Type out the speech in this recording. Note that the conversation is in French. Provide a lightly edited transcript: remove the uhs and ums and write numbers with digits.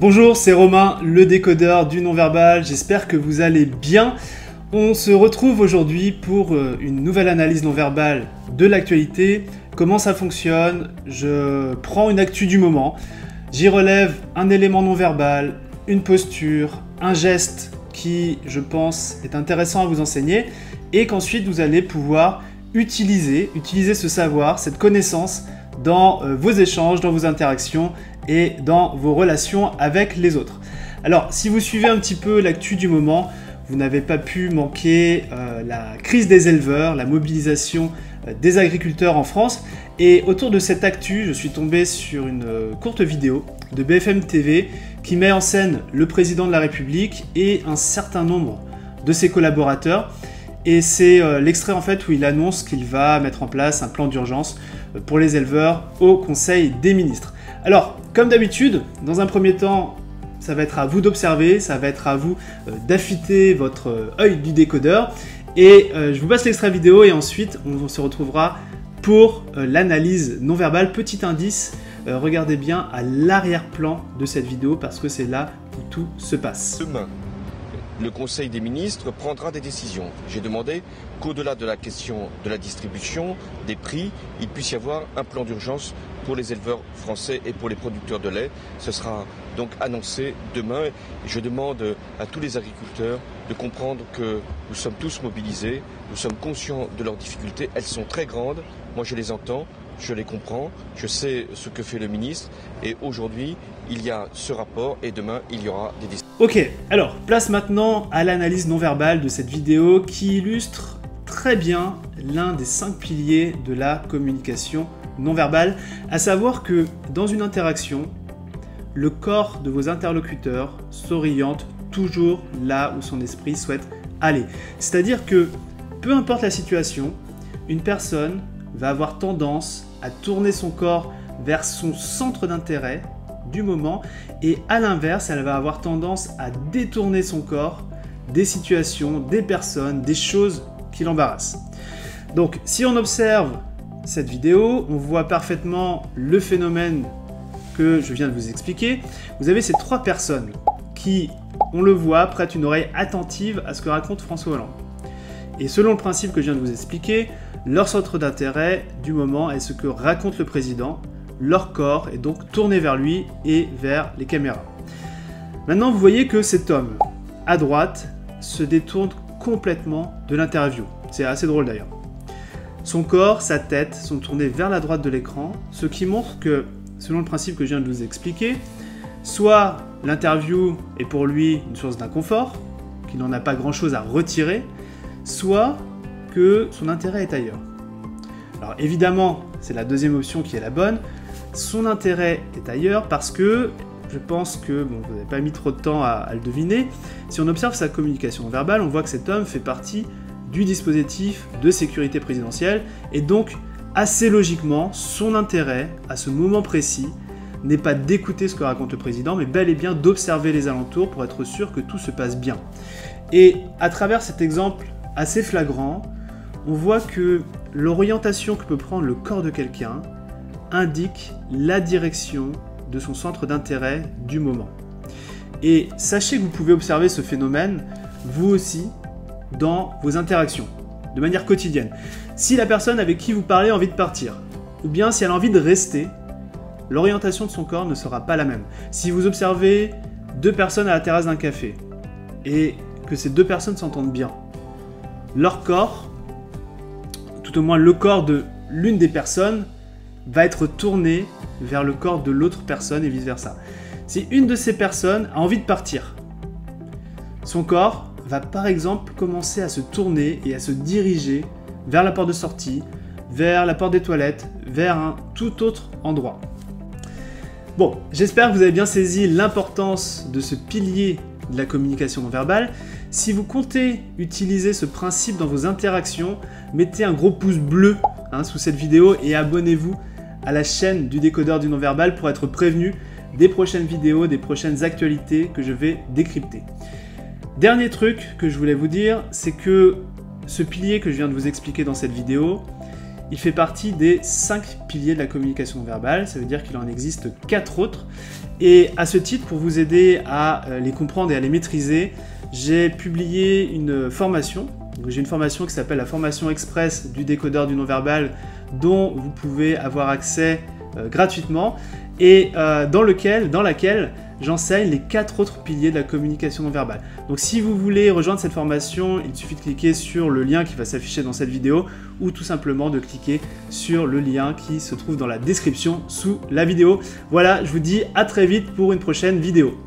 Bonjour, c'est Romain, le décodeur du non-verbal, j'espère que vous allez bien. On se retrouve aujourd'hui pour une nouvelle analyse non-verbale de l'actualité. Comment ça fonctionne? Je prends une actu du moment, j'y relève un élément non-verbal, une posture, un geste qui, je pense, est intéressant à vous enseigner et qu'ensuite vous allez pouvoir utiliser ce savoir, cette connaissance dans vos échanges, dans vos interactions et dans vos relations avec les autres. Alors, si vous suivez un petit peu l'actu du moment, vous n'avez pas pu manquer la crise des éleveurs, la mobilisation des agriculteurs en France. Et autour de cette actu, je suis tombé sur une courte vidéo de BFM TV qui met en scène le président de la République et un certain nombre de ses collaborateurs. Et c'est l'extrait en fait où il annonce qu'il va mettre en place un plan d'urgence pour les éleveurs au Conseil des ministres. Alors, comme d'habitude, dans un premier temps, ça va être à vous d'observer, ça va être à vous d'affûter votre œil du décodeur. Et je vous passe l'extrait vidéo et ensuite on se retrouvera pour l'analyse non verbale. Petit indice, regardez bien à l'arrière-plan de cette vidéo parce que c'est là où tout se passe. Demain, le Conseil des ministres prendra des décisions. J'ai demandé qu'au-delà de la question de la distribution, des prix, il puisse y avoir un plan d'urgence pour les éleveurs français et pour les producteurs de lait. Ce sera donc annoncé demain. Je demande à tous les agriculteurs de comprendre que nous sommes tous mobilisés, nous sommes conscients de leurs difficultés, elles sont très grandes. Moi je les entends, je les comprends, je sais ce que fait le ministre et aujourd'hui il y a ce rapport et demain il y aura des décisions. Ok, alors place maintenant à l'analyse non verbale de cette vidéo qui illustre très bien l'un des 5 piliers de la communication non verbale, à savoir que dans une interaction, le corps de vos interlocuteurs s'oriente toujours là où son esprit souhaite aller. C'est-à-dire que peu importe la situation, une personne va avoir tendance à tourner son corps vers son centre d'intérêt du moment et à l'inverse, elle va avoir tendance à détourner son corps des situations, des personnes, des choses qui l'embarrassent. Donc si on observe cette vidéo, on voit parfaitement le phénomène que je viens de vous expliquer. Vous avez ces 3 personnes qui, on le voit, prêtent une oreille attentive à ce que raconte François Hollande. Et selon le principe que je viens de vous expliquer, leur centre d'intérêt du moment est ce que raconte le président. Leur corps est donc tourné vers lui et vers les caméras. Maintenant, vous voyez que cet homme, à droite, se détourne complètement de l'interview. C'est assez drôle d'ailleurs. Son corps, sa tête sont tournés vers la droite de l'écran, ce qui montre que, selon le principe que je viens de vous expliquer, soit l'interview est pour lui une source d'inconfort, qu'il n'en a pas grand-chose à retirer, soit que son intérêt est ailleurs. Alors évidemment, c'est la deuxième option qui est la bonne. Son intérêt est ailleurs parce que, je pense que vous n'avez pas mis trop de temps à le deviner, si on observe sa communication verbale, on voit que cet homme fait partie du dispositif de sécurité présidentielle et donc, assez logiquement, son intérêt à ce moment précis n'est pas d'écouter ce que raconte le président, mais bel et bien d'observer les alentours pour être sûr que tout se passe bien. Et à travers cet exemple assez flagrant, on voit que l'orientation que peut prendre le corps de quelqu'un indique la direction de son centre d'intérêt du moment. Et sachez que vous pouvez observer ce phénomène, vous aussi, dans vos interactions, de manière quotidienne. Si la personne avec qui vous parlez a envie de partir, ou bien si elle a envie de rester, l'orientation de son corps ne sera pas la même. Si vous observez 2 personnes à la terrasse d'un café, et que ces 2 personnes s'entendent bien, leur corps, tout au moins le corps de l'une des personnes, va être tourné vers le corps de l'autre personne et vice-versa. Si une de ces personnes a envie de partir, son corps va par exemple commencer à se tourner et à se diriger vers la porte de sortie, vers la porte des toilettes, vers un tout autre endroit. Bon, j'espère que vous avez bien saisi l'importance de ce pilier de la communication non verbale. Si vous comptez utiliser ce principe dans vos interactions, mettez un gros pouce bleu sous cette vidéo et abonnez-vous à la chaîne du décodeur du non-verbal pour être prévenu des prochaines vidéos, des prochaines actualités que je vais décrypter. Dernier truc que je voulais vous dire, c'est que ce pilier que je viens de vous expliquer dans cette vidéo, Il fait partie des 5 piliers de la communication non verbale, ça veut dire qu'il en existe 4 autres. Et à ce titre, pour vous aider à les comprendre et à les maîtriser, j'ai publié une formation. J'ai une formation qui s'appelle la formation express du décodeur du non-verbal, dont vous pouvez avoir accès gratuitement, et dans laquelle j'enseigne les 4 autres piliers de la communication non verbale. Donc si vous voulez rejoindre cette formation, il suffit de cliquer sur le lien qui va s'afficher dans cette vidéo, ou tout simplement de cliquer sur le lien qui se trouve dans la description sous la vidéo. Voilà, je vous dis à très vite pour une prochaine vidéo.